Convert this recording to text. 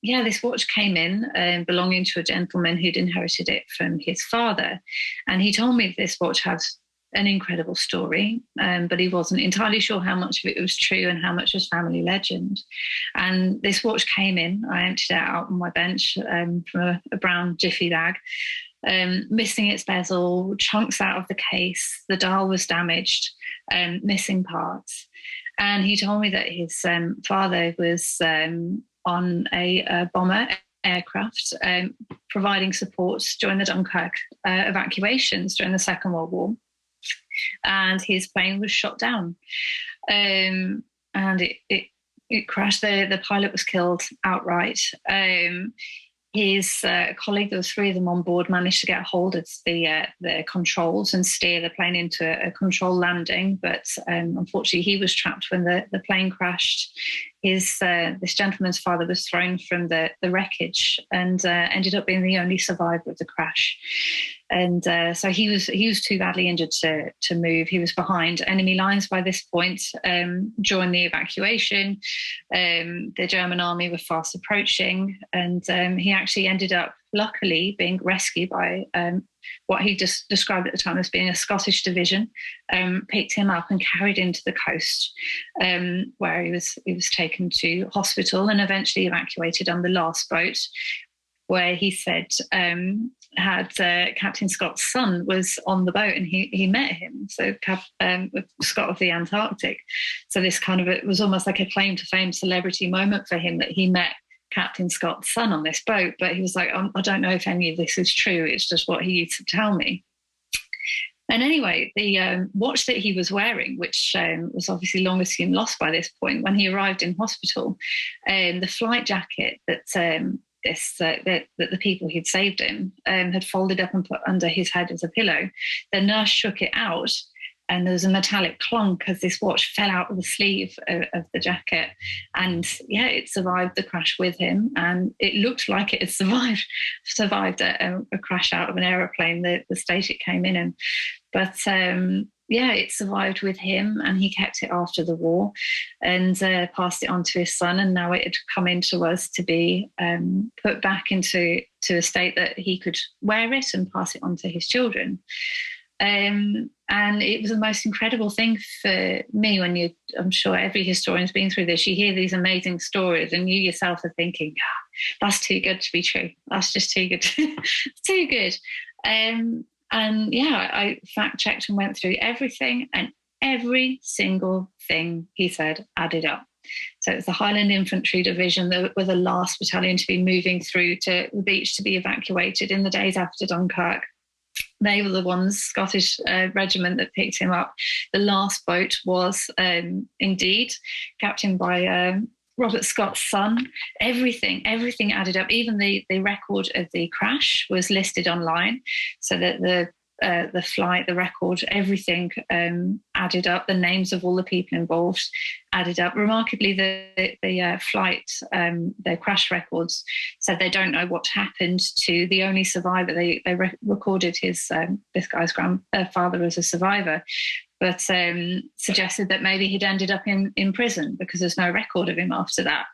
yeah, this watch came in belonging to a gentleman who'd inherited it from his father. And he told me this watch had an incredible story, but he wasn't entirely sure how much of it was true and how much was family legend. And this watch came in. I emptied it out on my bench from a brown jiffy bag, missing its bezel, chunks out of the case. The dial was damaged, missing parts. And he told me that his father was on a bomber aircraft, providing support during the Dunkirk evacuations during the Second World War. And his plane was shot down. And it crashed. The pilot was killed outright. His colleague, there were three of them on board, managed to get hold of the controls and steer the plane into a controlled landing. But unfortunately, he was trapped when the plane crashed. This gentleman's father was thrown from the wreckage and ended up being the only survivor of the crash. And so he was too badly injured to move. He was behind enemy lines by this point. During the evacuation, the German army were fast approaching, and he actually ended up, luckily, being rescued by what he just described at the time as being a Scottish division. Picked him up and carried him to the coast, where he was taken to hospital and eventually evacuated on the last boat, where he said had Captain Scott's son was on the boat and he met him. So Scott of the Antarctic. So this kind of, it was almost like a claim to fame celebrity moment for him that he met Captain Scott's son on this boat. But he was like, I don't know if any of this is true. It's just what he used to tell me. And anyway, the watch that he was wearing, which was obviously long assumed lost by this point, when he arrived in hospital, the flight jacket that the people he'd saved him had folded up and put under his head as a pillow. The nurse shook it out, and there was a metallic clunk as this watch fell out of the sleeve of the jacket. And yeah, it survived the crash with him, and it looked like it had survived a crash out of an aeroplane, the state it came in. But yeah, it survived with him, and he kept it after the war and passed it on to his son. And now it had come into us to be put back into a state that he could wear it and pass it on to his children. And it was the most incredible thing for me when I'm sure every historian's been through this, you hear these amazing stories and you yourself are thinking, that's too good to be true. That's just too good. Too good. And yeah, I fact checked and went through everything, and every single thing he said added up. So it was the Highland Infantry Division that were the last battalion to be moving through to the beach to be evacuated in the days after Dunkirk. They were the ones, Scottish regiment, that picked him up. The last boat was indeed captained by Robert Scott's son. Everything added up. Even the record of the crash was listed online, so that the flight, the record, everything added up. The names of all the people involved added up. Remarkably, the flight, the crash records said they don't know what happened to the only survivor. They recorded this guy's grandfather as a survivor, but suggested that maybe he'd ended up in prison because there's no record of him after that.